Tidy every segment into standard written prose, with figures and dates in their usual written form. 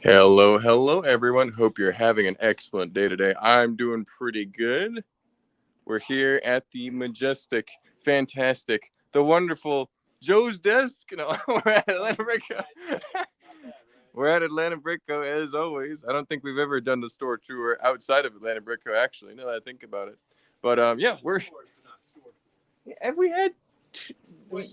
Hello, hello, everyone. Hope you're having an excellent day today. I'm doing pretty good. We're here at the majestic, fantastic, the wonderful Joe's desk. No, we're at Atlanta Brico. We're at Atlanta Brico as always. I don't think we've ever done the store tour outside of Atlanta Brico, actually, now that I think about it. But yeah, we're. Have we had? Well,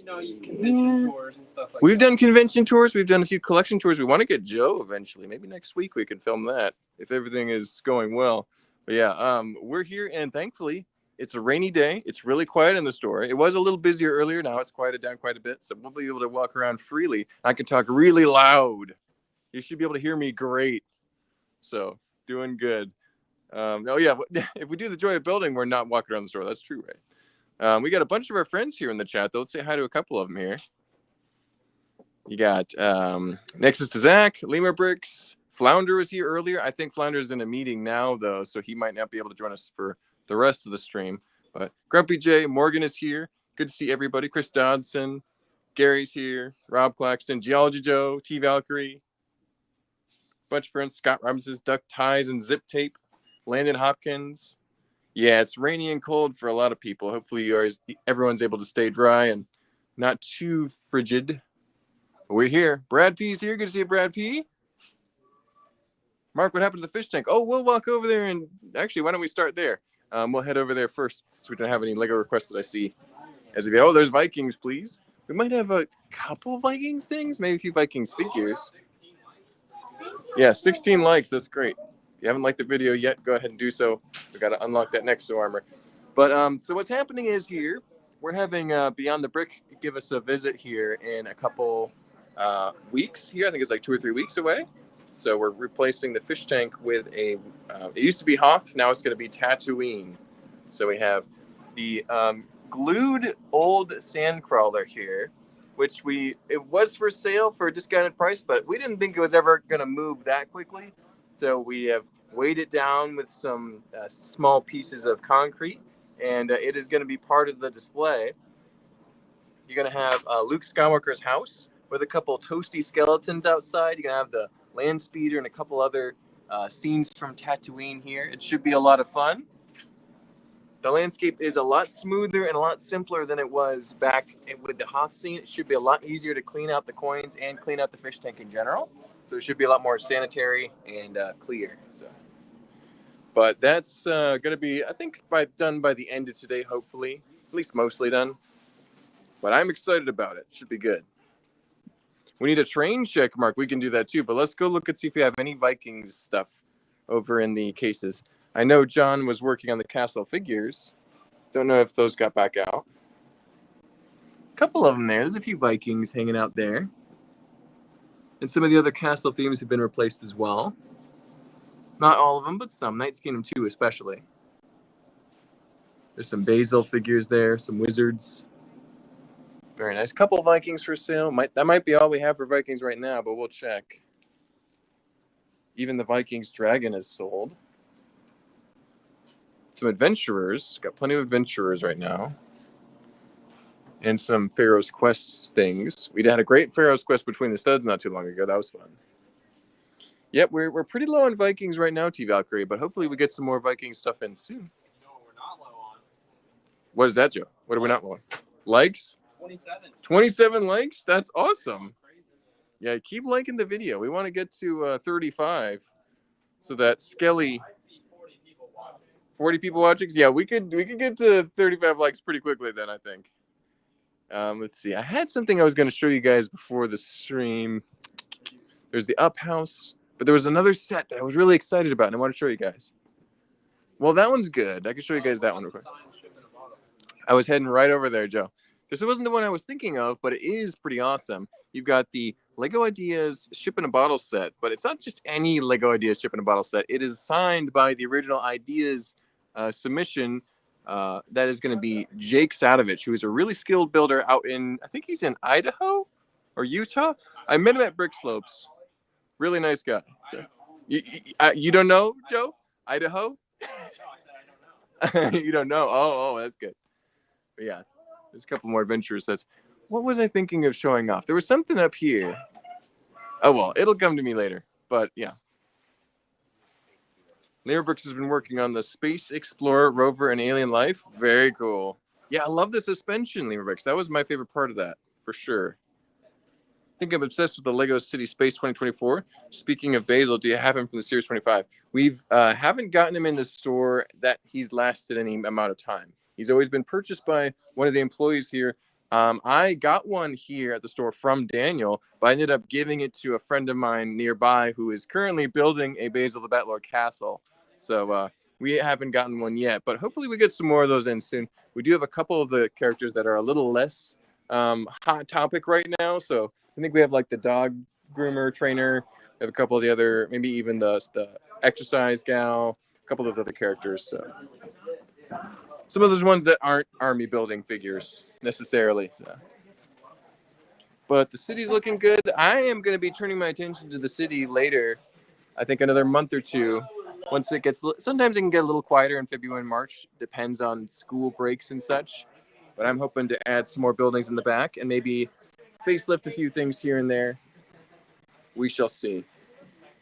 convention tours and stuff like We've done convention tours. We've done a few collection tours. We want to get Joe eventually. Maybe next week we can film that if everything is going well. But yeah, we're here, and thankfully it's a rainy day. It's really quiet in the store. It was a little busier earlier. Now it's quieted down quite a bit, so we'll be able to walk around freely. I can talk really loud. You should be able to hear me great. So doing good. Oh yeah, if we do the joy of building, we're not walking around the store. That's true, right? We got a bunch of our friends here in the chat, though. Let's say hi to a couple of them here. You got Nexus to Zach, Lima Bricks. Flounder was here earlier. I think Flounder's in a meeting now, though, so he might not be able to join us for the rest of the stream. But Grumpy J, Morgan is here. Good to see everybody. Chris Dodson, Gary's here. Rob Claxton, Geology Joe, T Valkyrie. Bunch of friends. Scott Robinson's Duck Ties and Zip Tape. Landon Hopkins. Yeah, it's rainy and cold for a lot of people. Hopefully everyone's able to stay dry and not too frigid. We're here. Brad P's here. Good to see you, Brad P. Mark, what happened to the fish tank? Oh, we'll walk over there and actually, why don't we start there? We'll head over there first so we don't have any Lego requests that I see. As if, oh, there's Vikings, please. We might have a couple Vikings things, maybe a few Vikings figures. Yeah, 16 likes. That's great. If you haven't liked the video yet, go ahead and do so. We got to unlock that next armor. But so what's happening is here, we're having Beyond the Brick give us a visit here in a couple weeks here. I think it's like 2 or 3 weeks away. So we're replacing the fish tank with a, it used to be Hoth, now it's going to be Tatooine. So we have the glued old Sandcrawler here, which it was for sale for a discounted price, but we didn't think it was ever going to move that quickly. So we have weighed it down with some small pieces of concrete, and it is going to be part of the display. You're going to have Luke Skywalker's house with a couple toasty skeletons outside. You're going to have the land speeder and a couple other scenes from Tatooine here. It should be a lot of fun. The landscape is a lot smoother and a lot simpler than it was back with the Hoth scene. It should be a lot easier to clean out the coins and clean out the fish tank in general. So it should be a lot more sanitary and clear. But that's going to be, I think, done by the end of today, hopefully. At least mostly done. But I'm excited about it. Should be good. We need a train check mark. We can do that too. But let's go look and see if we have any Vikings stuff over in the cases. I know John was working on the castle figures. Don't know if those got back out. A couple of them there. There's a few Vikings hanging out there. And some of the other castle themes have been replaced as well. Not all of them, but some. Knight's Kingdom 2 especially. There's some Basil figures there, some wizards. Very nice. Couple of Vikings for sale. That might be all we have for Vikings right now, but we'll check. Even the Vikings dragon is sold. Some adventurers. Got plenty of adventurers right now. And some Pharaoh's Quest things. We had a great Pharaoh's Quest between the studs not too long ago. That was fun. Yep, we're pretty low on Vikings right now, T Valkyrie, but hopefully we get some more Viking stuff in soon. No, we're not low on. What is that, Joe? What are we not low on? Likes? 27. 27 likes? That's awesome. Yeah, keep liking the video. We want to get to 35 so that Skelly... 40 people watching? Yeah, we could get to 35 likes pretty quickly then, I think. Let's see. I had something I was going to show you guys before the stream. There's the Up House, but there was another set that I was really excited about, and I want to show you guys. Well, that one's good. I can show you guys that one real quick. I was heading right over there, Joe. This wasn't the one I was thinking of, but it is pretty awesome. You've got the Lego Ideas Ship in a Bottle set, but it's not just any Lego Ideas Ship in a Bottle set. It is signed by the original Ideas submission. That is going to be Jake Sadovich, who is a really skilled builder out in, I think he's in Idaho or Utah. I met him at Brick Slopes. Really nice guy. You don't know, Joe? Idaho? You don't know? Oh, that's good. But yeah, there's a couple more adventure sets. What was I thinking of showing off? There was something up here. Oh, well, it'll come to me later. But yeah. Brooks has been working on the Space Explorer rover and Alien Life. Very cool. Yeah, I love the suspension, Brooks. That was my favorite part of that, for sure. I think I'm obsessed with the Lego City Space 2024. Speaking of Basil, do you have him from the Series 25? We've haven't gotten him in the store that he's lasted any amount of time. He's always been purchased by one of the employees here. I got one here at the store from Daniel, but I ended up giving it to a friend of mine nearby who is currently building a Basil the Batlord castle. So we haven't gotten one yet, but hopefully we get some more of those in soon. We do have a couple of the characters that are a little less hot topic right now. So I think we have like the dog groomer trainer. We have a couple of the other, maybe even the exercise gal, a couple of other characters. So some of those ones that aren't army building figures necessarily. So. But the city's looking good. I am going to be turning my attention to the city later. I think another month or two. Once it gets, sometimes it can get a little quieter in February and March. Depends on school breaks and such. But I'm hoping to add some more buildings in the back and maybe facelift a few things here and there. We shall see.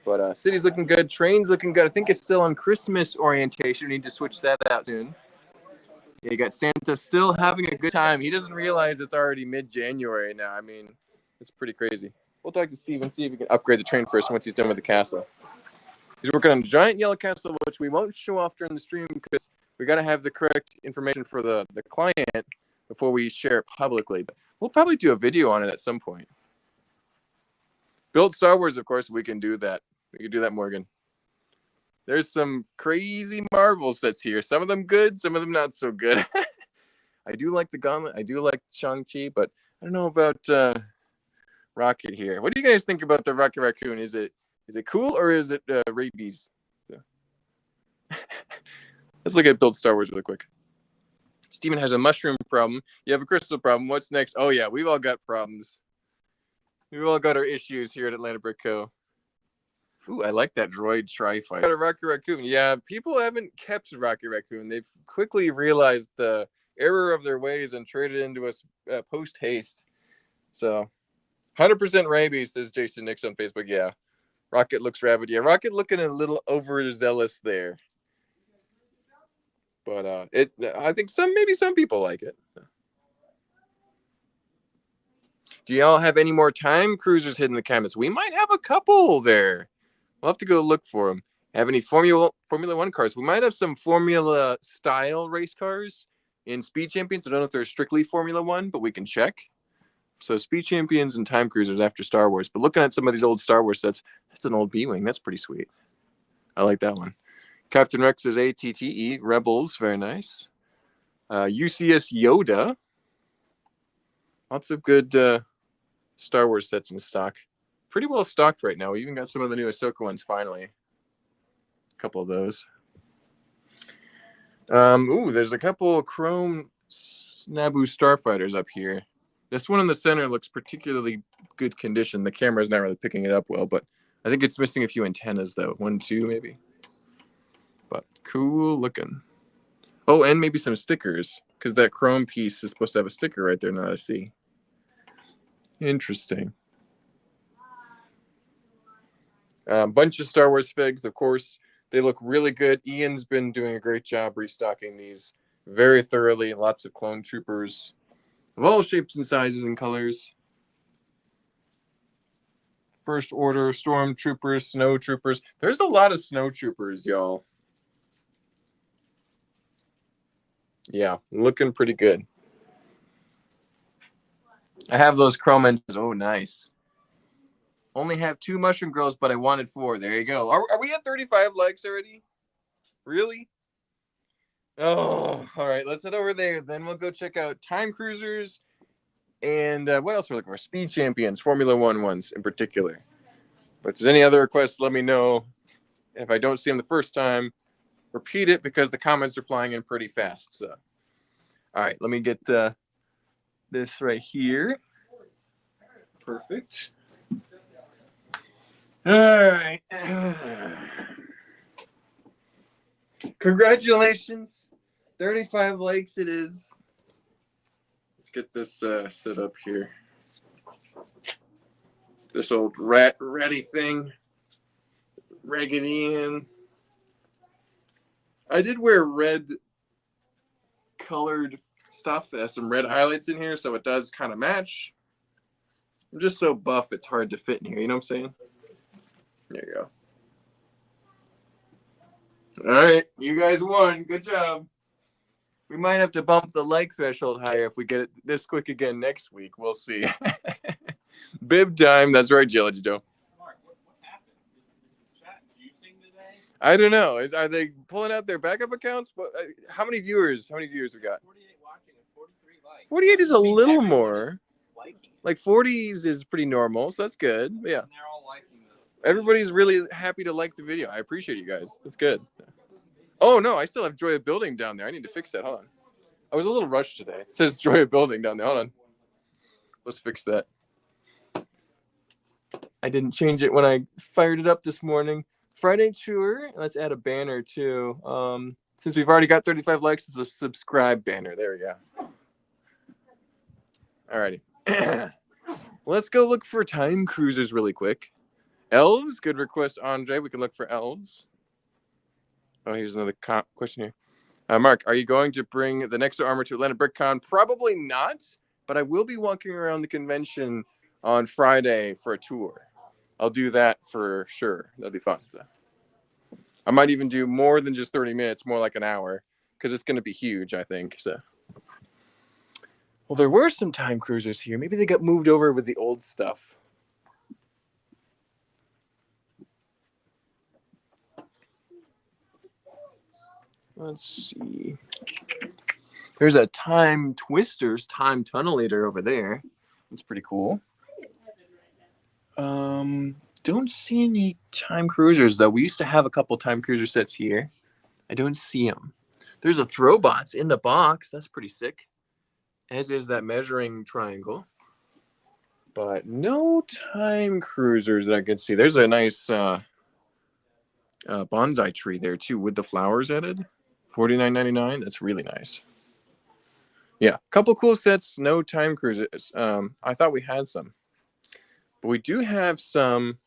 But city's looking good. Train's looking good. I think it's still on Christmas orientation. We need to switch that out soon. Yeah, you got Santa still having a good time. He doesn't realize it's already mid-January now. I mean, it's pretty crazy. We'll talk to Steve and see if we can upgrade the train first once he's done with the castle. He's working on a giant yellow castle, which we won't show off during the stream because we got to have the correct information for the client before we share it publicly. But we'll probably do a video on it at some point. Build Star Wars, of course, we can do that. We can do that, Morgan. There's some crazy Marvel sets here. Some of them good, some of them not so good. I do like the Gauntlet. I do like Shang-Chi, but I don't know about Rocket here. What do you guys think about the Rocket Raccoon? Is it cool or is it rabies? So. Let's look at Build Star Wars really quick. Steven has a mushroom problem. You have a crystal problem. What's next? Oh, yeah, we've all got problems. We've all got our issues here at Atlanta Brick Co. Ooh, I like that droid tri-fighter. Got a Rocket Raccoon. Yeah, people haven't kept Rocket Raccoon. They've quickly realized the error of their ways and traded into us post-haste. So, 100% rabies, says Jason Nix on Facebook. Yeah, Rocket looks rabid. Yeah, Rocket looking a little overzealous there. But I think maybe some people like it. Do y'all have any more time cruisers hidden in the comments? We might have a couple there. We'll have to go look for them. Have any Formula One cars? We might have some Formula style race cars in Speed Champions. I don't know if they're strictly Formula One, but we can check. So Speed Champions and Time Cruisers after Star Wars. But looking at some of these old Star Wars sets, that's an old B-Wing. That's pretty sweet. I like that one. Captain Rex is ATTE. Rebels, very nice. UCS Yoda. Lots of good Star Wars sets in stock. Pretty well stocked right now. We even got some of the new Ahsoka ones finally. A couple of those. There's a couple of chrome Naboo starfighters up here. This one in the center looks particularly good condition. The camera's not really picking it up well, but I think it's missing a few antennas though. 1, 2 maybe. But cool looking. Oh, and maybe some stickers, because that chrome piece is supposed to have a sticker right there now I see. Interesting. Bunch of Star Wars figs, of course. They look really good. Ian's been doing a great job restocking these very thoroughly. Lots of clone troopers of all shapes and sizes and colors. First Order, Stormtroopers, Snow Troopers. There's a lot of Snow Troopers, y'all. Yeah, looking pretty good. I have those chrome engines. Oh, nice. Only have 2 mushroom grills, but I wanted 4. There you go. Are we at 35 likes already? Really? Oh, all right. Let's head over there. Then we'll go check out Time Cruisers and what else we're looking for? Speed Champions, Formula One ones in particular. But if there's any other requests, let me know. If I don't see them the first time, repeat it because the comments are flying in pretty fast. So, all right. Let me get this right here. Perfect. All right. Congratulations. 35 likes it is. Let's get this set up here. This old rat ready thing. Ragged Ian. I did wear red colored stuff that has some red highlights in here, so it does kind of match. I'm just so buff, it's hard to fit in here. You know what I'm saying? There you go. All right, you guys won. Good job. We might have to bump the like threshold higher if we get it this quick again next week. We'll see. Bib time. That's right, Jelly Joe. Mark, what happened? Is the chat juicing today? I don't know. Are they pulling out their backup accounts? How many viewers? How many viewers we got? 48 watching and 43 likes. 48 is a little Everyone more. is liking it. Like 40s is pretty normal, so that's good. Yeah. And they're all liking them. Everybody's really happy to like the video. I appreciate you guys. That's good. Oh, no, I still have Joy of Building down there. I need to fix that. Hold on. I was a little rushed today. It says Joy of Building down there. Hold on. Let's fix that. I didn't change it when I fired it up this morning. Friday tour. Let's add a banner too. Since we've already got 35 likes, it's a subscribe banner. There we go. Alrighty. Let's go look for time cruisers really quick. Elves. Good request, Andre. We can look for elves. Oh, here's another question here. Mark, are you going to bring the Nexo armor to Atlanta BrickCon? Probably not, but I will be walking around the convention on Friday for a tour. I'll do that for sure. That'll be fun. So I might even do more than just 30 minutes, more like an hour, because it's going to be huge, I think. So, well, there were some time cruisers here. Maybe they got moved over with the old stuff. Let's see. There's a Time Twisters Time Tunnelator over there. That's pretty cool. Don't see any time cruisers though. We used to have a couple time cruiser sets here. I don't see them. There's a Throwbots in the box. That's pretty sick. As is that measuring triangle. But no time cruisers that I can see. There's a nice bonsai tree there too with the flowers added. $49.99. That's really nice. Yeah, couple cool sets. No time cruisers. I thought we had some. But we do have some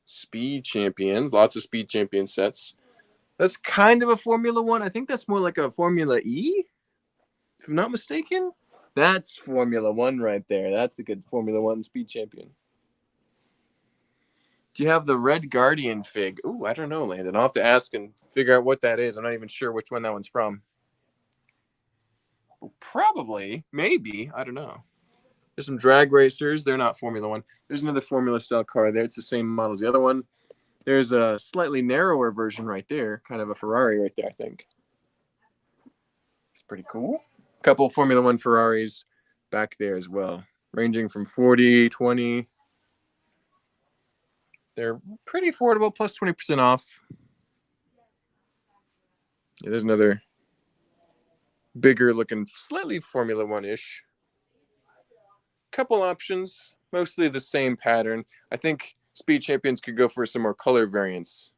Speed Champions, lots of Speed Champion sets. That's kind of a Formula One. I think that's more like a Formula E, if I'm not mistaken. That's Formula One right there. That's a good Formula One Speed Champion. Do you have the Red Guardian fig? Ooh, I don't know, Landon. I'll have to ask and figure out what that is. I'm not even sure which one that one's from. Probably, maybe. I don't know. There's some drag racers. They're not Formula One. There's another Formula style car there. It's the same model as the other one. There's a slightly narrower version right there. Kind of a Ferrari right there, I think. It's pretty cool. A couple Formula One Ferraris back there as well. Ranging from 40, 20. They're pretty affordable, plus 20% off. Yeah, there's another bigger looking, slightly Formula One-ish. Couple options, mostly the same pattern. I think Speed Champions could go for some more color variants.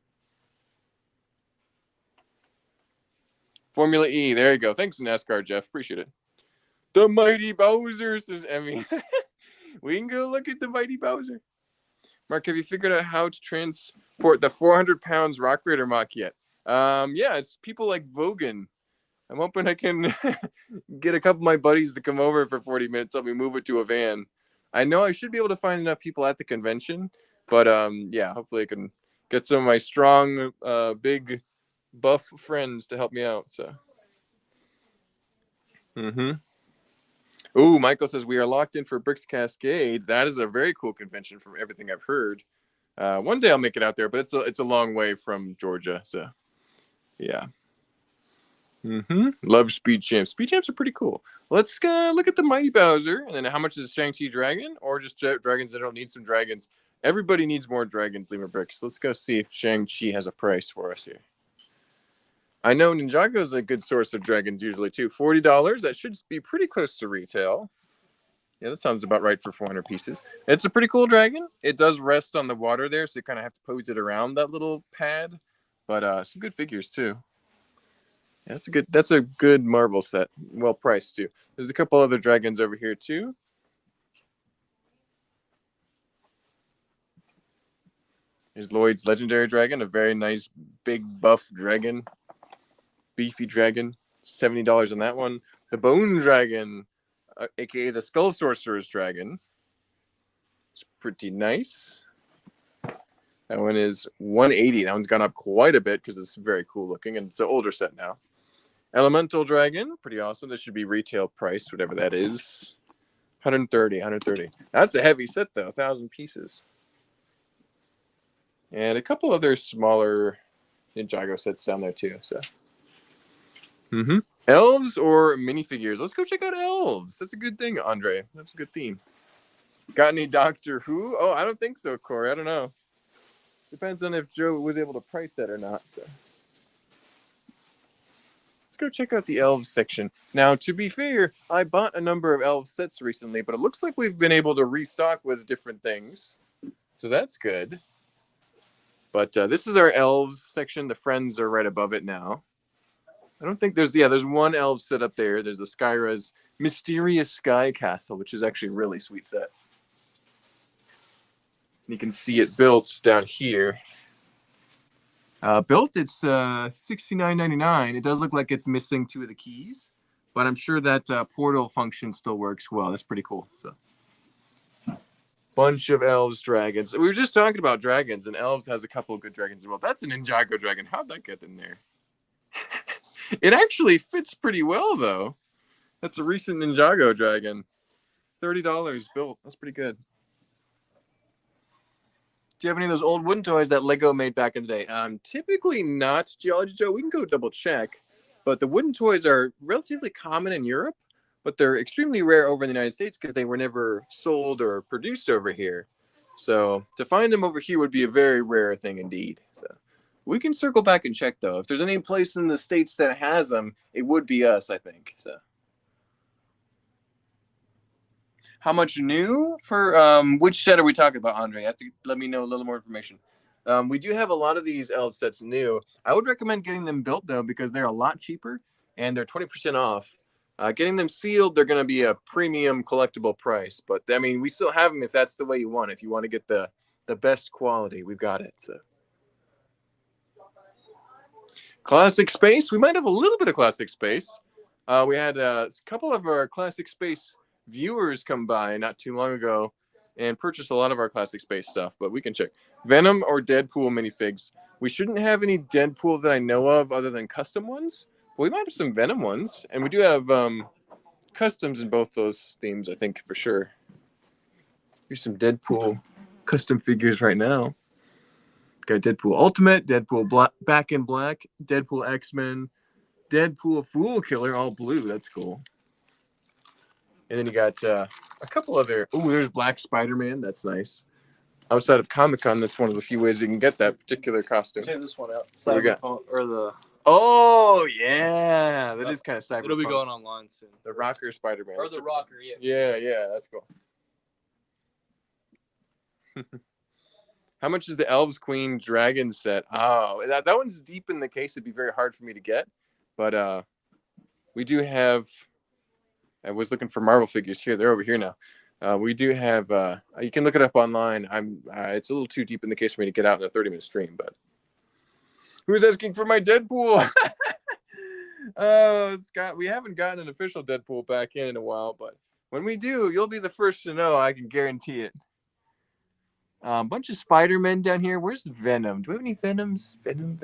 Formula E, there you go. Thanks, NASCAR, Jeff. Appreciate it. The Mighty Bowser, says Emmy. We can go look at the Mighty Bowser. Mark, have you figured out how to transport the 400 pounds Rock Raider mock yet? Yeah, it's people like Vogan. I'm hoping I can get a couple of my buddies to come over for 40 minutes, help me move it to a van. I know I should be able to find enough people at the convention, but yeah, hopefully I can get some of my strong, big, buff friends to help me out. So, Ooh, Michael says we are locked in for Bricks Cascade. That is a very cool convention from everything I've heard. One day I'll make it out there, but it's a long way from Georgia. So, yeah. Love Speed Champs. Speed Champs are pretty cool. Let's look at the Mighty Bowser. And then how much is Shang-Chi Dragon? Or just dragons that don't need some dragons? Everybody needs more dragons, Lima Bricks. Let's go see if Shang-Chi has a price for us here. I know Ninjago is a good source of dragons usually too. $40. That should be pretty close to retail. Yeah, that sounds about right for 400 pieces. It's a pretty cool dragon. It does rest on the water there, so you kind of have to pose it around that little pad. But some good figures too. Yeah, that's a good marble set. Well priced too. There's a couple other dragons over here too. Here's Lloyd's Legendary Dragon, a very nice big buff dragon. Beefy dragon. $70 on that one. The Bone Dragon, aka the Skull Sorcerer's Dragon. It's pretty nice. That one is $180. That one's gone up quite a bit because it's very cool looking, and it's an older set now. Elemental Dragon, pretty awesome. This should be retail price, whatever that is. $130. That's a heavy set, though. 1,000 pieces. And a couple other smaller Ninjago sets down there, too. So, Elves or minifigures? Let's go check out elves. That's a good thing, Andre. That's a good theme. Got any Doctor Who? Oh, I don't think so, Corey. I don't know. Depends on if Joe was able to price that or not. So. Let's go check out the elves section. Now, to be fair, I bought a number of elves sets recently, but it looks like we've been able to restock with different things. So that's good. But this is our elves section. The friends are right above it now. I don't think there's one elf set up there. There's a Skyra's Mysterious Sky Castle, which is actually a really sweet set. You can see it built down here. Built, it's $69.99. It does look like it's missing 2 of the keys, but I'm sure that portal function still works well. That's pretty cool. So, bunch of elves, dragons. We were just talking about dragons, and elves has a couple of good dragons as well. That's an Ninjago dragon. How'd that get in there? It actually fits pretty well, though. That's a recent Ninjago dragon. $30 built. That's pretty good. Do you have any of those old wooden toys that Lego made back in the day? Typically not, Geology Joe. We can go double check. But the wooden toys are relatively common in Europe, but they're extremely rare over in the United States because they were never sold or produced over here. So to find them over here would be a very rare thing indeed. So we can circle back and check, though. If there's any place in the States that has them, it would be us, I think. So. How much new for which set are we talking about, Andre? You have to let me know a little more information. We do have a lot of these elf sets new. I would recommend getting them built, though, because they're a lot cheaper and they're 20% off. Getting them sealed, they're going to be a premium collectible price. But, I mean, we still have them if that's the way you want. If you want to get the best quality, we've got it. So. Classic Space. We might have a little bit of Classic Space. We had a couple of our Classic Space viewers come by not too long ago and purchased a lot of our Classic Space stuff, but we can check. Venom or Deadpool minifigs. We shouldn't have any Deadpool that I know of other than custom ones, but we might have some Venom ones, and we do have customs in both those themes, I think, for sure. Here's some Deadpool custom figures right now. Got Deadpool Ultimate, Deadpool Back in Black, Deadpool X-Men, Deadpool Fool Killer, all blue. That's cool. And then you got a couple other. Oh, there's Black Spider-Man. That's nice. Outside of Comic-Con, that's one of the few ways you can get that particular costume. Check this one out. Cyberpunk or the. Oh yeah, that is kind of cyberpunk. It'll be going online soon. The Rocker Spider-Man. Or the Rocker, yeah. Yeah, that's cool. How much is the Elves Queen Dragon set? Oh, that one's deep in the case. It'd be very hard for me to get, but we do have. I was looking for Marvel figures here. They're over here now. We do have. You can look it up online. It's a little too deep in the case for me to get out in a 30-minute stream. But who's asking for my Deadpool? Oh, Scott, we haven't gotten an official Deadpool back in a while, but when we do, you'll be the first to know. I can guarantee it. Bunch of Spider-Men down here. Where's Venom? Do we have any Venoms? Venom.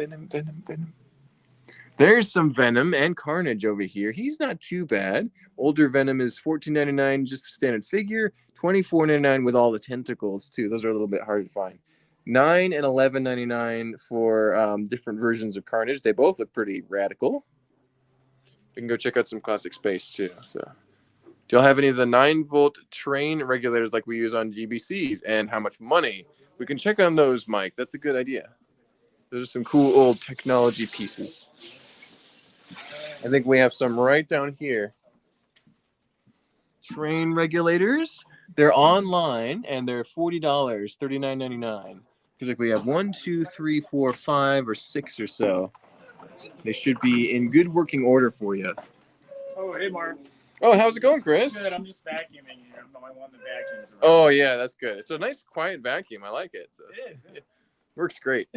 There's some Venom and Carnage over here. He's not too bad. Older Venom is $14.99, just standard figure. $24.99 with all the tentacles, too. Those are a little bit hard to find. $9 and $11.99 for different versions of Carnage. They both look pretty radical. We can go check out some Classic Space, too. So, do y'all have any of the 9-volt train regulators like we use on GBCs? And how much money? We can check on those, Mike. That's a good idea. Those are some cool old technology pieces. I think we have some right down here. Train regulators. They're online and they're $40, $39.99. Because like we have 1, 2, 3, 4, 5, or 6 or so. They should be in good working order for you. Oh, hey, Mark. Oh, how's it going, Chris? Good. I'm just vacuuming here. I'm the only one that vacuums. Oh, yeah, that's good. It's a nice, quiet vacuum. I like it. So it is. Yeah. Works great.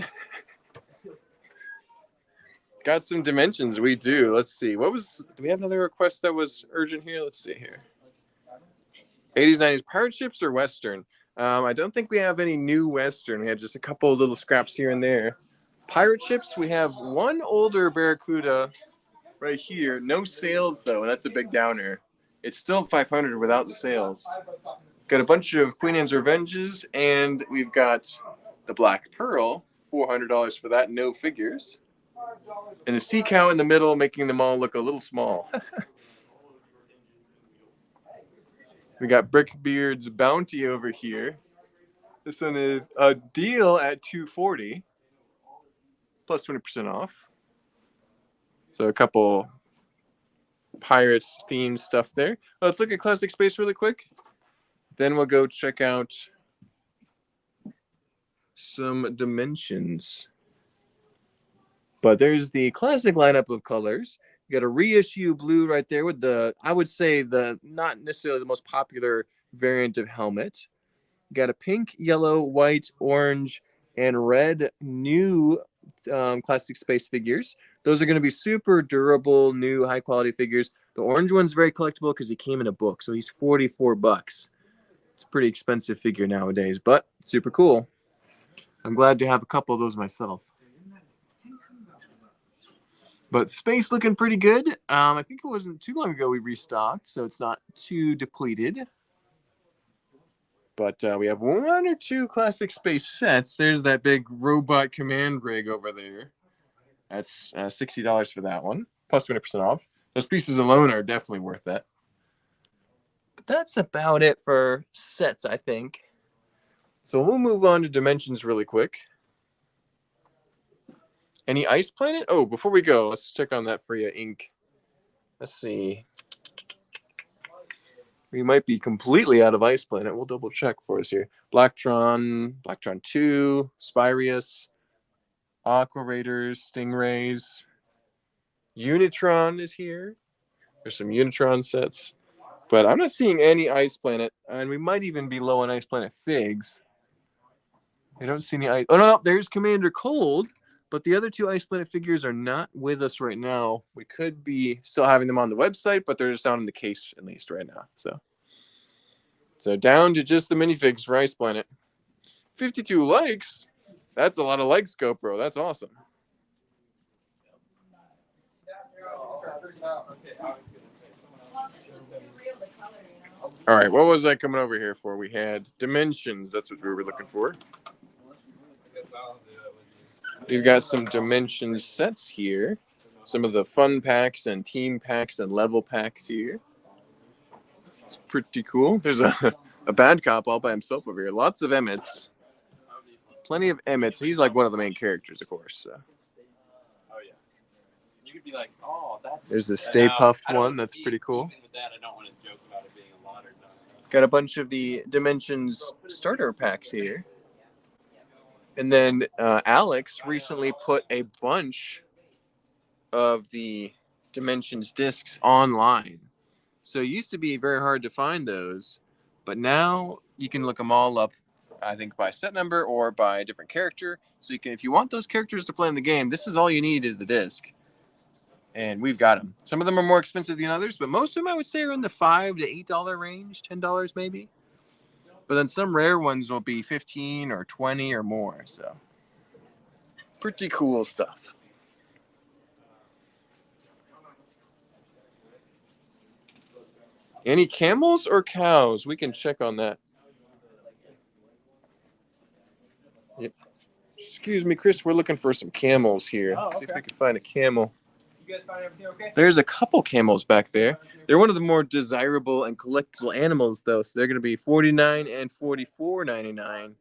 Got some dimensions. We do. Let's see. Do we have another request that was urgent here? Let's see here. 80s, 90s pirate ships or Western? I don't think we have any new Western. We had just a couple of little scraps here and there. Pirate ships, we have one older Barracuda right here. No sails, though, and that's a big downer. It's still 500 without the sails. Got a bunch of Queen Anne's Revenges, and we've got the Black Pearl, $400 for that, no figures. And the Sea Cow in the middle, making them all look a little small. We got Brickbeard's Bounty over here. This one is a deal at $240, plus 20% off. So a couple Pirates themed stuff there. Let's look at Classic Space really quick. Then we'll go check out some dimensions. But there's the classic lineup of colors. You got a reissue blue right there with I would say not necessarily the most popular variant of helmet. You got a pink, yellow, white, orange, and red new Classic Space figures. Those are going to be super durable, new, high-quality figures. The orange one's very collectible because he came in a book, so he's $44. It's a pretty expensive figure nowadays, but super cool. I'm glad to have a couple of those myself. But space looking pretty good. I think it wasn't too long ago we restocked, so it's not too depleted. But we have one or two Classic Space sets. There's that big robot command rig over there. That's $60 for that one, plus 20% off. Those pieces alone are definitely worth that. But that's about it for sets, I think. So we'll move on to dimensions really quick. Any Ice Planet? Oh, before we go, let's check on that for you, Ink. Let's see. We might be completely out of Ice Planet. We'll double check for us here. Blacktron 2, Spyrius, Aqua Raiders, Stingrays. Unitron is here. There's some Unitron sets. But I'm not seeing any Ice Planet. And we might even be low on Ice Planet figs. I don't see any ice. Oh, no, there's Commander Cold. But the other two Ice Planet figures are not with us right now. We could be still having them on the website, but they're just down in the case at least right now. So down to just the minifigs for Ice Planet. 52 likes? That's a lot of likes, GoPro. That's awesome. All right, what was I coming over here for? We had dimensions. That's what we were looking for. We've got some dimension sets here. Some of the fun packs and team packs and level packs here. It's pretty cool. There's a bad cop all by himself over here. Lots of Emmets. Plenty of Emmets. He's like one of the main characters, of course. So. Oh, yeah. You could be like, oh, that's... There's the Stay Puffed one. That's pretty cool. Even with that, I don't want to joke about it being a lot or not. Got a bunch of the Dimensions starter packs here. And then Alex recently put a bunch of the Dimensions discs online. So it used to be very hard to find those, but now you can look them all up, I think, by set number or by a different character. So you can, if you want those characters to play in the game, this is all you need is the disc. And we've got them. Some of them are more expensive than others, but most of them I would say are in the $5 to $8 range, $10 maybe. But then some rare ones will be 15 or 20 or more. So pretty cool stuff. Any camels or cows? We can check on that. Yep. Excuse me, Chris. We're looking for some camels here. Oh, okay. See if we can find a camel. You guys find everything okay? There's a couple camels back there. They're one of the more desirable and collectible animals, though. So they're going to be $49 and $44.99,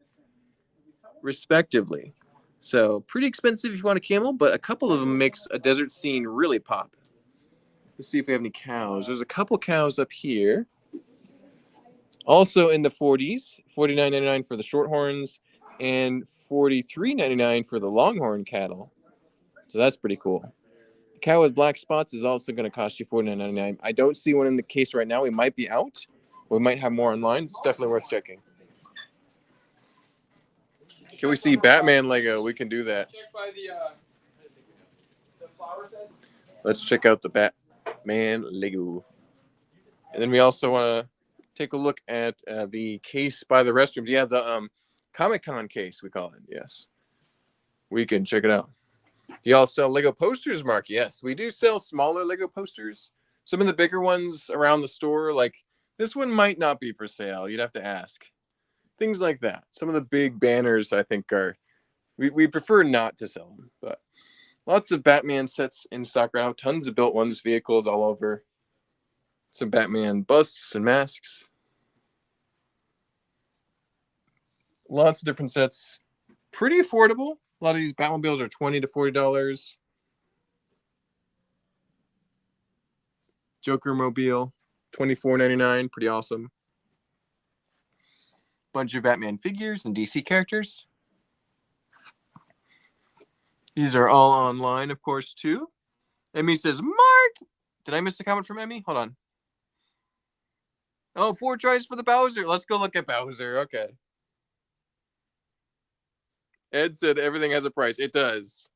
respectively. So pretty expensive if you want a camel, but a couple of them makes a desert scene really pop. Let's see if we have any cows. There's a couple cows up here. Also in the 40s, $49.99 for the shorthorns and $43.99 for the longhorn cattle. So that's pretty cool. The cow with black spots is also going to cost you $49.99. I don't see one in the case right now. We might be out. We might have more online. It's definitely worth checking. Can we see Batman Lego? We can do that. Check by the flower sets. Let's check out the Batman Lego. And then we also want to take a look at the case by the restrooms. Yeah, the Comic-Con case, we call it. Yes. We can check it out. Do y'all sell Lego posters, Mark? Yes, we do sell smaller Lego posters. Some of the bigger ones around the store, like this one might not be for sale. You'd have to ask. Things like that. Some of the big banners, I think, we prefer not to sell them. But lots of Batman sets in stock right now. Tons of built ones, vehicles all over. Some Batman busts and masks. Lots of different sets. Pretty affordable. A lot of these Batmobiles are $20 to $40. Joker Mobile, $24.99. Pretty awesome. Bunch of Batman figures and DC characters. These are all online, of course, too. Emmy says, Mark! Did I miss a comment from Emmy? Hold on. Oh, 4 tries for the Bowser. Let's go look at Bowser. Okay. Ed said everything has a price. It does.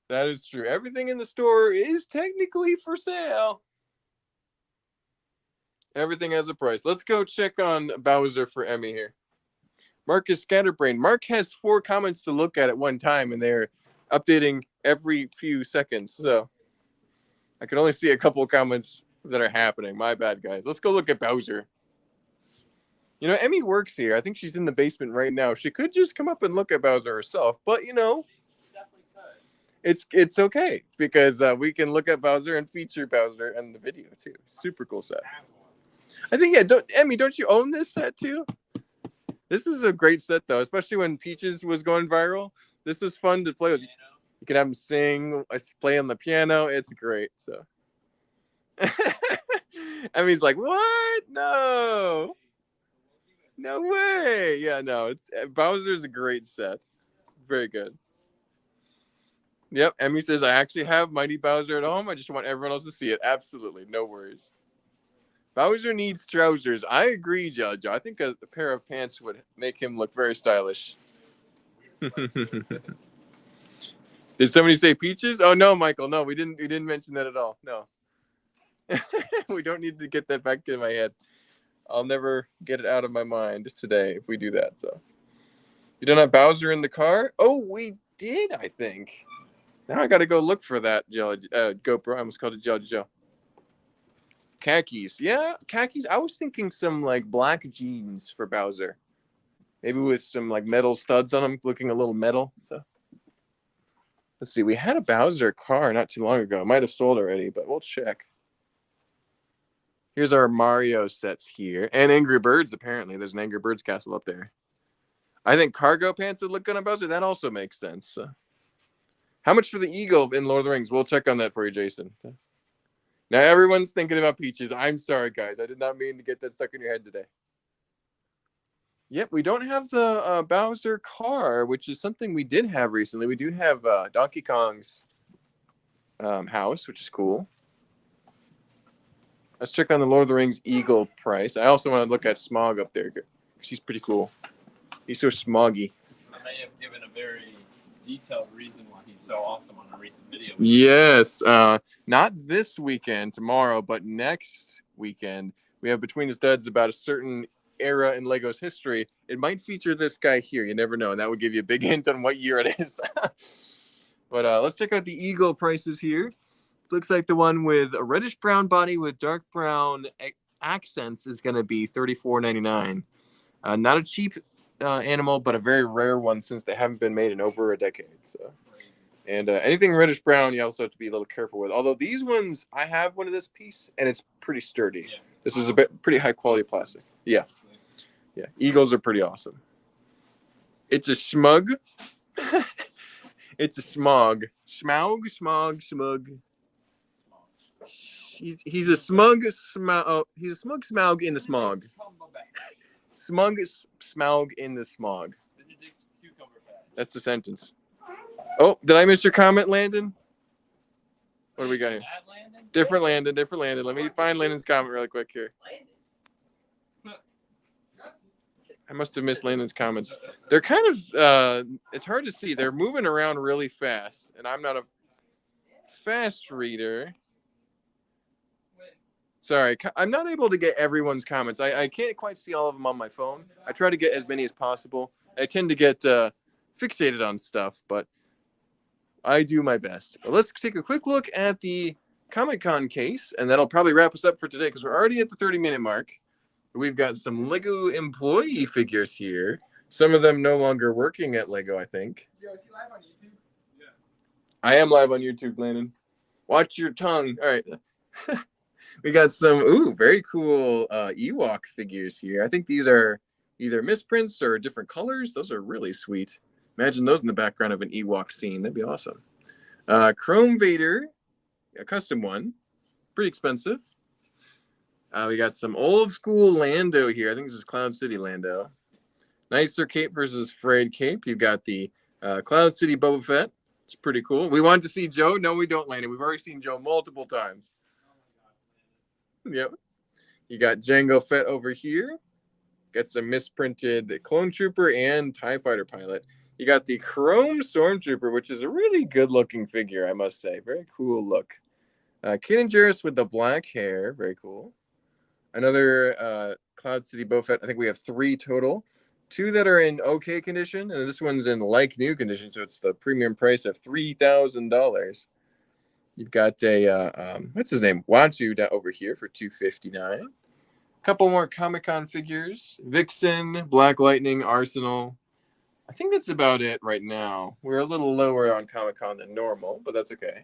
That is true. Everything in the store is technically for sale. Everything has a price. Let's go check on Bowser for Emmy here. Mark is scatterbrained. Mark has 4 comments to look at one time, and they're updating every few seconds. So I can only see a couple of comments that are happening. My bad, guys. Let's go look at Bowser. You know, Emmy works here. I think she's in the basement right now. She could just come up and look at Bowser herself, but you know, it's okay because we can look at Bowser and feature Bowser in the video too. Super cool set. I think Emmy, don't you own this set too? This is a great set though, especially when Peaches was going viral. This was fun to play with. You can have him sing, play on the piano. It's great. So Emmy's like, what? No. No way. Yeah, no. Bowser's a great set. Very good. Yep. Emmy says, I actually have Mighty Bowser at home. I just want everyone else to see it. Absolutely. No worries. Bowser needs trousers. I agree, Jojo. I think a pair of pants would make him look very stylish. Did somebody say Peaches? Oh, no, Michael. No, we didn't mention that at all. No. We don't need to get that back in my head. I'll never get it out of my mind today if we do that. So, you don't have Bowser in the car? Oh, we did, I think. Now I got to go look for that, GoPro. I almost called it Jojo. Khakis. Yeah, khakis. I was thinking some like black jeans for Bowser. Maybe with some like metal studs on them, looking a little metal. So, let's see. We had a Bowser car not too long ago. Might have sold already, but we'll check. Here's our Mario sets here. And Angry Birds, apparently. There's an Angry Birds castle up there. I think cargo pants would look good on Bowser. That also makes sense. How much for the eagle in Lord of the Rings? We'll check on that for you, Jason. Now everyone's thinking about Peaches. I'm sorry, guys. I did not mean to get that stuck in your head today. Yep, we don't have the Bowser car, which is something we did have recently. We do have Donkey Kong's house, which is cool. Let's check on the Lord of the Rings eagle price. I also want to look at Smog up there. He's pretty cool. He's so smoggy. I may have given a very detailed reason why he's so awesome on a recent video. Yes. Not this weekend, tomorrow, but next weekend. We have Between the Studs about a certain era in Lego's history. It might feature this guy here. You never know. And that would give you a big hint on what year it is. But let's check out the eagle prices here. Looks like the one with a reddish brown body with dark brown accents is going to be $34.99. Not a cheap animal, but a very rare one since they haven't been made in over a decade. So, and anything reddish brown, you also have to be a little careful with. Although these ones, I have one of this piece, and it's pretty sturdy. Yeah. This is a pretty high quality plastic. Yeah, yeah. Eagles are pretty awesome. It's a smug. It's a smog. Smog. He's a smug smog. He's a smug smog in the smog. Smug smog in the smog. That's the sentence. Oh, did I miss your comment, Landon? What do we got here? Different Landon. Let me find Landon's comment really quick here. I must have missed Landon's comments. They're kind of, it's hard to see. They're moving around really fast, and I'm not a fast reader. Sorry, I'm not able to get everyone's comments. I can't quite see all of them on my phone. I try to get as many as possible. I tend to get fixated on stuff, but I do my best. But let's take a quick look at the Comic-Con case, and that'll probably wrap us up for today because we're already at the 30-minute mark. We've got some Lego employee figures here. Some of them no longer working at Lego, I think. Yo, is he live on YouTube? Yeah. I am live on YouTube, Landon. Watch your tongue. All right. We got some, very cool Ewok figures here. I think these are either misprints or different colors. Those are really sweet. Imagine those in the background of an Ewok scene. That'd be awesome. Chrome Vader, a custom one. Pretty expensive. We got some old school Lando here. I think this is Cloud City Lando. Nicer cape versus frayed cape. You've got the Cloud City Boba Fett. It's pretty cool. We want to see Joe. No, we don't, Landon. We've already seen Joe multiple times. Yep. You got Jango Fett over here. Got some misprinted Clone Trooper and TIE Fighter pilot. You got the Chrome Stormtrooper, which is a really good-looking figure, I must say. Very cool look. Kanan Jarrus with the black hair. Very cool. Another Cloud City Boba Fett. I think we have 3 total. 2 that are in okay condition, and this one's in like-new condition, so it's the premium price of $3,000. You've got a, what's his name? Watu over here for $259. Couple more Comic-Con figures. Vixen, Black Lightning, Arsenal. I think that's about it right now. We're a little lower on Comic-Con than normal, but that's okay.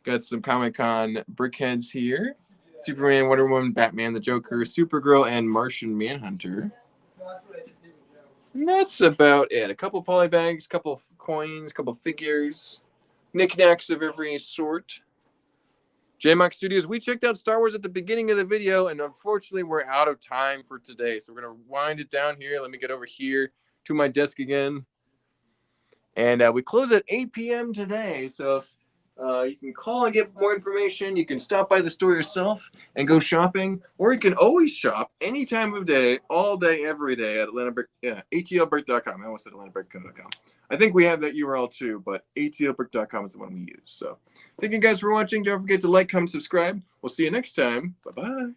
Got some Comic-Con brickheads here. Superman, Wonder Woman, Batman, the Joker, Supergirl, and Martian Manhunter. And that's about it. A couple polybags, couple coins, couple figures. Knickknacks of every sort. JMock Studios, we checked out Star Wars at the beginning of the video, and unfortunately, we're out of time for today. So we're going to wind it down here. Let me get over here to my desk again. And we close at 8 p.m. today. So if you can call and get more information, you can stop by the store yourself and go shopping, or you can always shop any time of day, all day, every day at atlbrick.com. I almost said atlbrick.com. I think we have that URL too, but atlbrick.com is the one we use. So thank you guys for watching. Don't forget to like, comment, subscribe. We'll see you next time. Bye-bye.